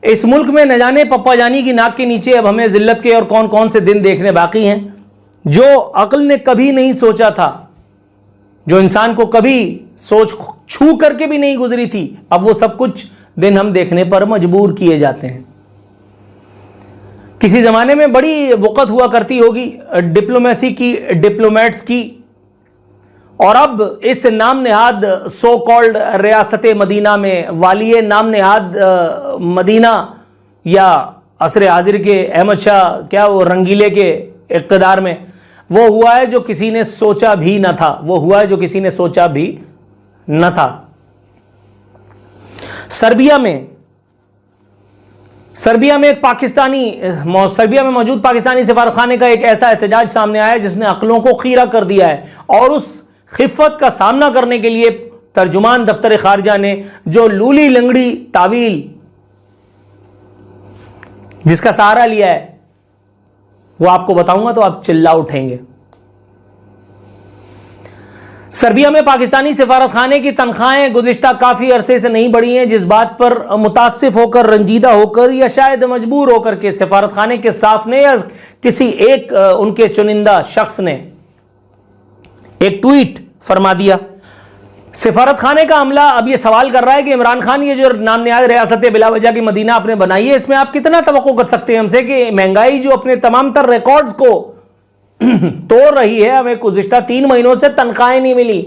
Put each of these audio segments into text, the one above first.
इस मुल्क में न जाने पप्पा जानी की नाक के नीचे अब हमें जिल्लत के और कौन कौन से दिन देखने बाकी हैं। जो अक्ल ने कभी नहीं सोचा था, जो इंसान को कभी सोच छू करके भी नहीं गुजरी थी, अब वो सब कुछ दिन हम देखने पर मजबूर किए जाते हैं। किसी जमाने में बड़ी वक़्त हुआ करती होगी डिप्लोमेसी की, डिप्लोमेट्स की, और अब इस नाम नेहाद सो कॉल्ड रियासत मदीना में, वालिय नाम नेहाद मदीना या असर हाजिर के अहमद शाह, क्या वो रंगीले के इक़्तिदार में, वो हुआ है जो किसी ने सोचा भी न था। वो हुआ है जो किसी ने सोचा भी न था। सर्बिया में एक सर्बिया में मौजूद पाकिस्तानी सफारतखाने का एक ऐसा एहतजाज सामने आया जिसने अक्लों को खीरा कर दिया है। और उस खिफ़त का सामना करने के लिए तर्जुमान दफ्तर खारजा ने जो लूली लंगड़ी तावील जिसका सहारा लिया है, वो आपको बताऊंगा तो आप चिल्ला उठेंगे। सर्बिया में पाकिस्तानी सिफारतखाने की तनख्वाहें गुज़िश्ता काफ़ी अरसे से नहीं बढ़ी हैं, जिस बात पर मुतासिफ होकर, रंजीदा होकर या शायद मजबूर होकर के सिफारतखाने के स्टाफ ने या किसी एक उनके चुनिंदा शख्स ने एक ट्वीट फरमा दिया। सिफारत खाने का अमला अब यह सवाल कर रहा है कि इमरान खान ये जो नाम निहाद रियासत बिलावजह की मदीना आपने बनाई है, इसमें आप कितना तवक्को कर सकते हैं हमसे कि महंगाई जो अपने तमाम तर रिकॉर्ड्स को तोड़ रही है, हमें गुज़िश्ता 3 महीनों से तनख्वाहें नहीं मिली।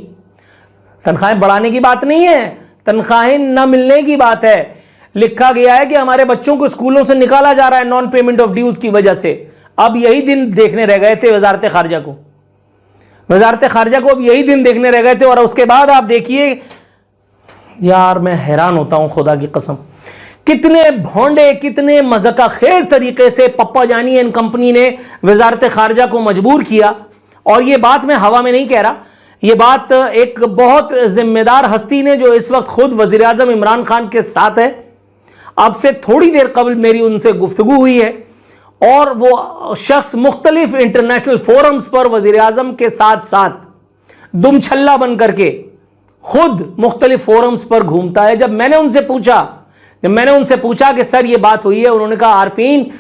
तनख्वाहें बढ़ाने की बात नहीं है, तनख्वाहें न मिलने की बात है। लिखा गया है कि हमारे बच्चों को स्कूलों से निकाला जा रहा है नॉन पेमेंट ऑफ ड्यूज की वजह से। अब यही दिन देखने रह गए थे वजारत खारजा को, अब यही दिन देखने रह गए थे। और उसके बाद आप देखिए यार, मैं हैरान होता हूं खुदा की कसम, कितने भोंडे, कितने मज़ाक़ खेज तरीके से पप्पा जानी एंड कंपनी ने वजारत खारजा को मजबूर किया। और ये बात मैं हवा में नहीं कह रहा, ये बात एक बहुत जिम्मेदार हस्ती ने जो इस वक्त खुद वज़ीर आज़म इमरान खान के साथ है, अब से थोड़ी देर कबल मेरी उनसे गुफ्तगू हुई है, और वो शख्स मुख्तलिफ इंटरनेशनल फोरम्स पर वज़ीर आज़म के साथ साथ दुम छल्ला बन करके खुद मुख्तलिफ फोरम्स पर घूमता है। जब मैंने उनसे पूछा कि सर ये बात हुई है, उन्होंने कहा आरफीन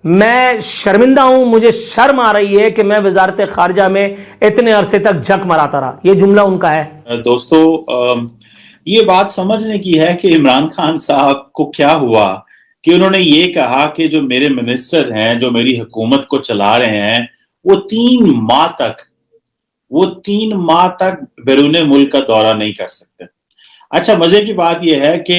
मैं शर्मिंदा हूं, मुझे शर्म आ रही है कि मैं वजारत खारजा में इतने अरसे तक झक मराता रहा। ये जुमला उनका है। दोस्तों, ये बात समझने की है कि इमरान खान साहब को क्या हुआ कि उन्होंने ये कहा कि जो मेरे मिनिस्टर हैं, जो मेरी हुकूमत को चला रहे हैं, वो 3 माह तक बैरून मुल्क का दौरा नहीं कर सकते। अच्छा, मजे की बात यह है कि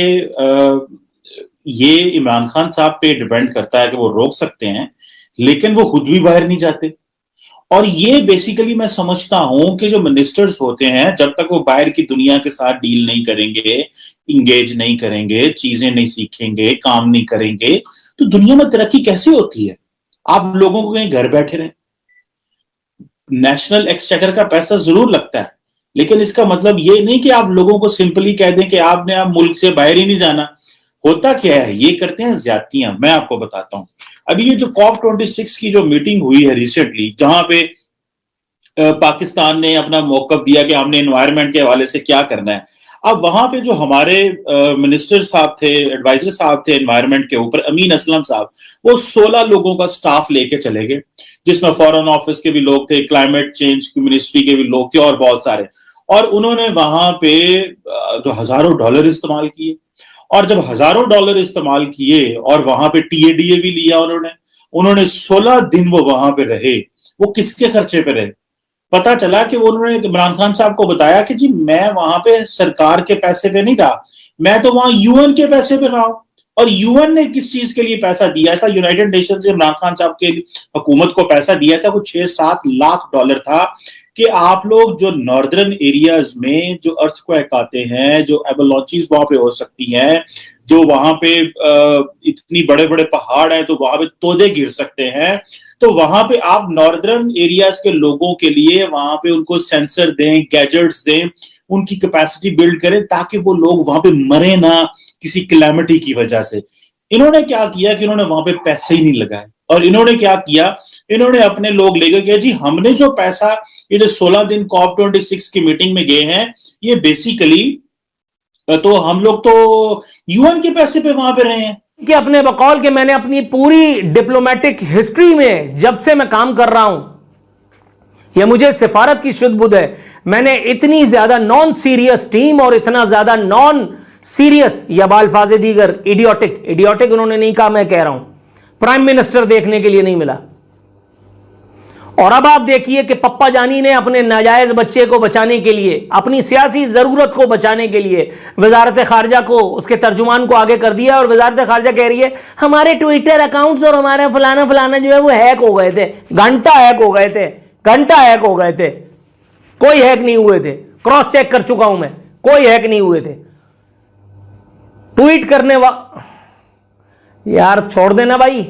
ये इमरान खान साहब पे डिपेंड करता है कि वो रोक सकते हैं, लेकिन वो खुद भी बाहर नहीं जाते। और ये बेसिकली मैं समझता हूं कि जो मिनिस्टर्स होते हैं, जब तक वो बाहर की दुनिया के साथ डील नहीं करेंगे, इंगेज नहीं करेंगे, चीजें नहीं सीखेंगे, काम नहीं करेंगे, तो दुनिया में तरक्की कैसे होती है? आप लोगों को कहीं घर बैठे रहें, नेशनल एक्सचेकर का पैसा जरूर लगता है, लेकिन इसका मतलब ये नहीं कि आप लोगों को सिंपली कह दें कि आपने आप मुल्क से बाहर ही नहीं जाना। होता क्या है, ये करते हैं ज्यादतियां। मैं आपको बताता हूं, अभी ये जो COP26 की जो मीटिंग हुई है रिसेंटली, जहां पे पाकिस्तान ने अपना मौकफ दिया कि हमने एनवायरनमेंट के हवाले से क्या करना है। अब वहां पे जो हमारे मिनिस्टर साहब थे, एडवाइजर साहब थे एनवायरनमेंट के ऊपर, अमीन असलम साहब, वो 16 लोगों का स्टाफ लेके चले गए, जिसमें फॉरेन ऑफिस के भी लोग थे, क्लाइमेट चेंज की मिनिस्ट्री के भी लोग थे और बहुत सारे। और उन्होंने वहां पे जो हजारों डॉलर इस्तेमाल किए, और जब हजारों डॉलर इस्तेमाल किए और वहां पे TADA भी लिया उन्होंने 16 दिन वो वहां पे रहे। वो किसके खर्चे पे रहे? पता चला कि वो उन्होंने इमरान खान साहब को बताया कि जी मैं वहां पे सरकार के पैसे पे नहीं रहा, मैं तो वहां UN के पैसे पे रहा हूं। और UN ने किस चीज के लिए पैसा दिया था? यूनाइटेड नेशन से इमरान खान साहब के हुकूमत को पैसा दिया था, वो 6-7 लाख डॉलर था कि आप लोग जो नॉर्दर्न एरियाज में जो अर्थक्वेक आते हैं, जो एवलांचेस वहां पे हो सकती हैं, जो वहां पे इतनी बड़े बड़े पहाड़ हैं तो वहां पे तोदे गिर सकते हैं, तो वहां पे आप नॉर्दर्न एरियाज के लोगों के लिए वहां पे उनको सेंसर दें, गैजेट्स दें, उनकी कैपेसिटी बिल्ड करें ताकि वो लोग वहां पे मरे ना किसी कैलेमिटी की वजह से। इन्होंने क्या किया कि इन्होंने वहां पे पैसे ही नहीं लगाए, और इन्होंने क्या किया, इन्होंने अपने लोग लेकर के जी हमने जो पैसा ये जो 16 दिन COP26 की मीटिंग में गए हैं, ये बेसिकली तो हम लोग तो UN के पैसे पे वहां पे रहे हैं, कि अपने बकौल के मैंने अपनी पूरी डिप्लोमेटिक हिस्ट्री में जब से मैं काम कर रहा हूं, यह मुझे सिफारत की शुद्ध बुद्ध है, मैंने इतनी ज्यादा नॉन सीरियस टीम और इतना ज्यादा नॉन सीरियस या बालफाजे दीगर इडियोटिक उन्होंने नहीं कहा, मैं कह रहा हूं प्राइम मिनिस्टर देखने के लिए नहीं मिला। और अब आप देखिए कि पप्पा जानी ने अपने नाजायज बच्चे को बचाने के लिए, अपनी सियासी जरूरत को बचाने के लिए वजारत खारजा को, उसके तर्जुमान को आगे कर दिया और वजारत खारजा कह रही है हमारे ट्विटर अकाउंट्स और हमारे फलाना फलाना जो है वो हैक हो गए थे, घंटा हैक हो गए थे, कोई हैक नहीं हुए थे, क्रॉस चेक कर चुका हूं मैं, कोई हैक नहीं हुए थे। ट्वीट करने यार छोड़ देना भाई,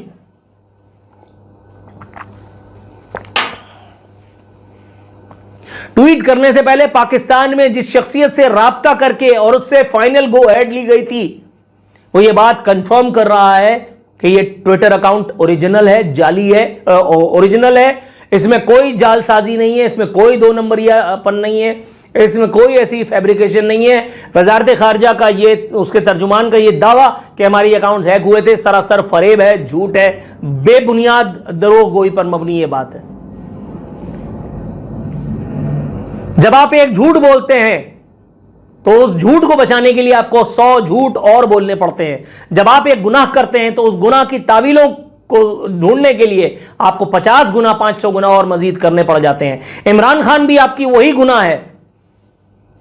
ट्वीट करने से पहले पाकिस्तान में जिस शख्सियत से राब्ता करके और उससे फाइनल गो अहेड ली गई थी, वो ये बात कंफर्म कर रहा है कि ये ट्विटर अकाउंट ओरिजिनल है, जाली है, ओरिजिनल है, इसमें कोई जालसाजी नहीं है, इसमें कोई दो नंबरियापन नहीं है, इसमें कोई ऐसी फैब्रिकेशन नहीं है। वजारत खारजा का ये, उसके तर्जुमान का ये दावा कि हमारी अकाउंट हैक हुए थे, सरासर फरेब है, झूठ है, बेबुनियाद दरोगोई पर मबनी ये बात है। जब आप एक झूठ बोलते हैं तो उस झूठ को बचाने के लिए आपको 100 झूठ और बोलने पड़ते हैं। जब आप एक गुनाह करते हैं तो उस गुनाह की तावीलों को ढूंढने के लिए आपको 50 गुना 500 गुना और मजीद करने पड़ जाते हैं। इमरान खान भी आपकी वही गुनाह है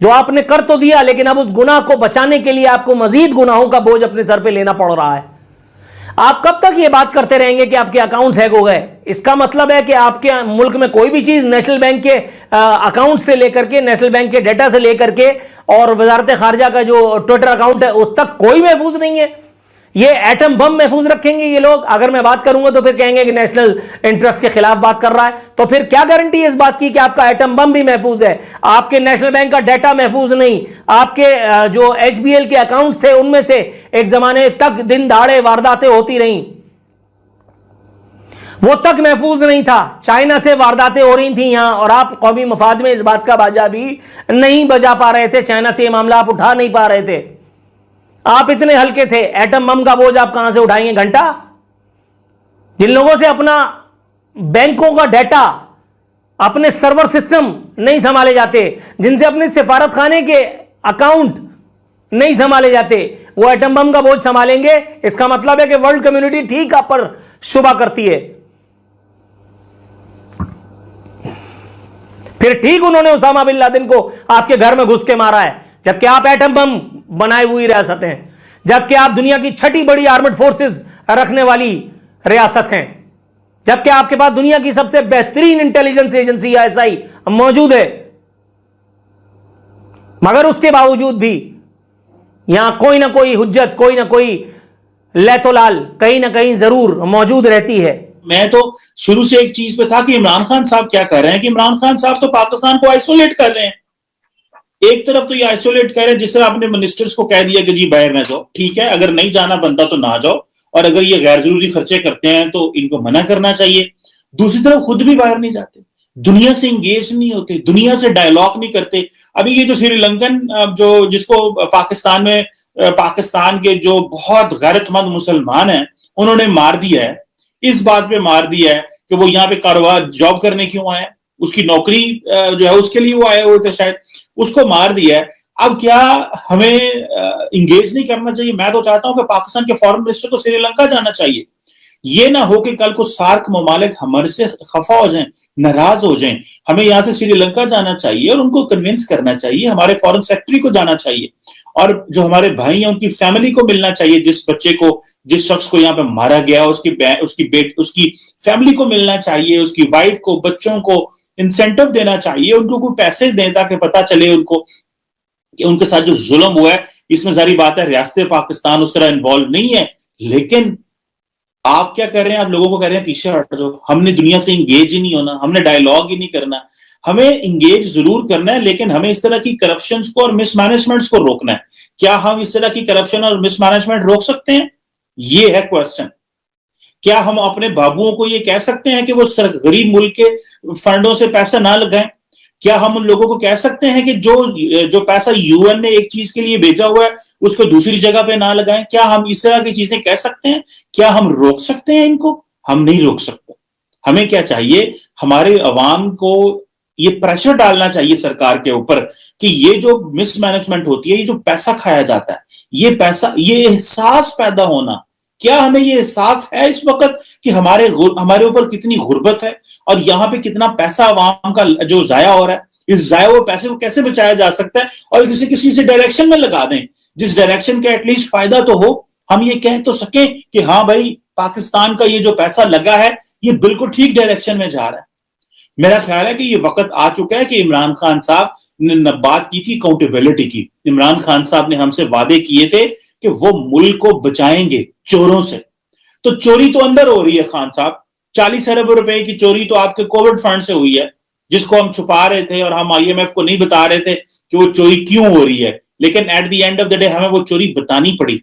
जो आपने कर तो दिया, लेकिन अब उस गुनाह को बचाने के लिए आपको मजीद गुनाहों का बोझ अपने सर पे लेना पड़ रहा है। आप कब तक ये बात करते रहेंगे कि आपके अकाउंट्स हैक हो गए? इसका मतलब है कि आपके मुल्क में कोई भी चीज नेशनल बैंक के अकाउंट से लेकर के, नेशनल बैंक के डेटा से लेकर के और वजारत खारजा का जो ट्विटर अकाउंट है उस तक कोई महफूज नहीं है। ये एटम बम महफूज रखेंगे ये लोग? अगर मैं बात करूंगा तो फिर कहेंगे कि नेशनल इंटरेस्ट के खिलाफ बात कर रहा है, तो फिर क्या गारंटी है इस बात की कि आपका एटम बम भी महफूज है? आपके नेशनल बैंक का डाटा महफूज नहीं, आपके जो एचबीएल के अकाउंट थे उनमें से एक जमाने तक दिन दहाड़े वारदातें होती रहीं, वो तक महफूज नहीं था। चाइना से वारदातें हो रही थी यहां और आप कौमी मफाद में इस बात का बाजा भी नहीं बजा पा रहे थे, चाइना से ये मामला आप उठा नहीं पा रहे थे। आप इतने हल्के थे, एटम बम का बोझ आप कहां से उठाएंगे? घंटा। जिन लोगों से अपना बैंकों का डाटा, अपने सर्वर सिस्टम नहीं संभाले जाते, जिनसे अपने सिफारत खाने के अकाउंट नहीं संभाले जाते, वो एटम बम का बोझ संभालेंगे? इसका मतलब है कि वर्ल्ड कम्युनिटी ठीक आप पर शुबा करती है। फिर ठीक उन्होंने उसामा बिन लादेन को आपके घर में घुस के मारा है, जबकि आप एटम बम बनाए हुई रियासत हैं, जबकि आप दुनिया की छठी बड़ी आर्मड फोर्सेस रखने वाली रियासत हैं, जबकि आपके पास दुनिया की सबसे बेहतरीन इंटेलिजेंस एजेंसी आईएसआई मौजूद है, मगर उसके बावजूद भी यहां कोई ना कोई हुज्जत, कोई ना कोई लैतोलाल कहीं ना कहीं जरूर मौजूद रहती है। मैं तो शुरू से एक चीज पे था कि इमरान खान साहब क्या कर रहे हैं कि इमरान खान साहब तो पाकिस्तान को आइसोलेट कर रहे हैं। एक तरफ तो ये आइसोलेट कर रहे हैं, जिस तरह आपने मिनिस्टर्स को कह दिया कि जी बाहर ना जाओ, ठीक है, अगर नहीं जाना बनता तो ना जाओ, और अगर ये गैर जरूरी खर्चे करते हैं तो इनको मना करना चाहिए। दूसरी तरफ खुद भी बाहर नहीं जाते, दुनिया से इंगेज नहीं होते, दुनिया से डायलॉग नहीं करते। अभी ये जो श्रीलंकन जो जिसको पाकिस्तान में पाकिस्तान के जो बहुत गैरतमंद मुसलमान हैं उन्होंने मार दिया है, इस बात पे मार दिया है कि वो यहाँ पे कारोबार जॉब करने क्यों आए, उसकी नौकरी जो है उसके लिए वो आए हुए थे शायद, उसको मार दिया है। अब क्या हमें इंगेज नहीं करना चाहिए? मैं तो चाहता हूं कि पाकिस्तान के फॉरेन मिनिस्टर को श्रीलंका जाना चाहिए। ये ना हो कि कल को सार्क ममालिक हमारे से खफा हो जाएं, नाराज हो जाएं। हमें यहां से श्रीलंका जाना चाहिए और उनको कन्विंस करना चाहिए, हमारे फॉरेन सेक्रेटरी को जाना चाहिए और जो हमारे भाई हैं उनकी फैमिली को मिलना चाहिए, जिस बच्चे को, जिस शख्स को यहाँ पे मारा गया उसकी फैमिली को मिलना चाहिए, उसकी वाइफ को, बच्चों को इंसेंटिव देना चाहिए, उनको कोई पैसे दें ताकि पता चले उनको कि उनके साथ जो जुल्म हुआ है। इसमें सारी बात है रियासत पाकिस्तान उस तरह इन्वॉल्व नहीं है, लेकिन आप क्या कर रहे हैं? आप लोगों को कह रहे हैं पीछे हट जाओ, हमने दुनिया से इंगेज ही नहीं होना, हमने डायलॉग ही नहीं करना। हमें इंगेज जरूर करना है, लेकिन हमें इस तरह की करप्शन को और मिसमैनेजमेंट्स को रोकना है। क्या हम इस तरह की करप्शन और मिसमैनेजमेंट रोक सकते हैं? ये है क्वेश्चन। क्या हम अपने बाबुओं को ये कह सकते हैं कि वो गरीब मुल्क के फंडों से पैसा ना लगाएं? क्या हम उन लोगों को कह सकते हैं कि जो पैसा यूएन ने एक चीज के लिए भेजा हुआ है उसको दूसरी जगह पे ना लगाएं? क्या हम इस तरह की चीजें कह सकते हैं? क्या हम रोक सकते हैं इनको? हम नहीं रोक सकते। हमें क्या चाहिए, हमारे अवाम को ये प्रेशर डालना चाहिए सरकार के ऊपर कि ये जो मिसमैनेजमेंट होती है, ये जो पैसा खाया जाता है, ये एहसास पैदा होना, क्या हमें ये एहसास है इस वक्त कि हमारे ऊपर कितनी गुर्बत है और यहां पे कितना पैसा अवाम का जो जाया हो रहा है? इस जाया हुए पैसे को कैसे बचाया जा सकता है और किसी किसी से डायरेक्शन में लगा दें जिस डायरेक्शन का एटलीस्ट फायदा तो हो। हम ये कह तो सकें कि हाँ भाई, पाकिस्तान का ये जो पैसा लगा है ये बिल्कुल ठीक डायरेक्शन में जा रहा है। मेरा ख्याल है कि ये वक्त आ चुका है कि इमरान खान साहब ने बात की थी अकाउंटेबिलिटी की। इमरान खान साहब ने हमसे वादे किए थे कि वो मुल्क को बचाएंगे चोरों से। तो चोरी तो अंदर हो रही है खान साहब। 40 अरब रुपए की चोरी तो आपके कोविड फंड से हुई है, जिसको हम छुपा रहे थे और हम आईएमएफ को नहीं बता रहे थे कि वो चोरी क्यों हो रही है, लेकिन at the end of the day हमें वो चोरी बतानी पड़ी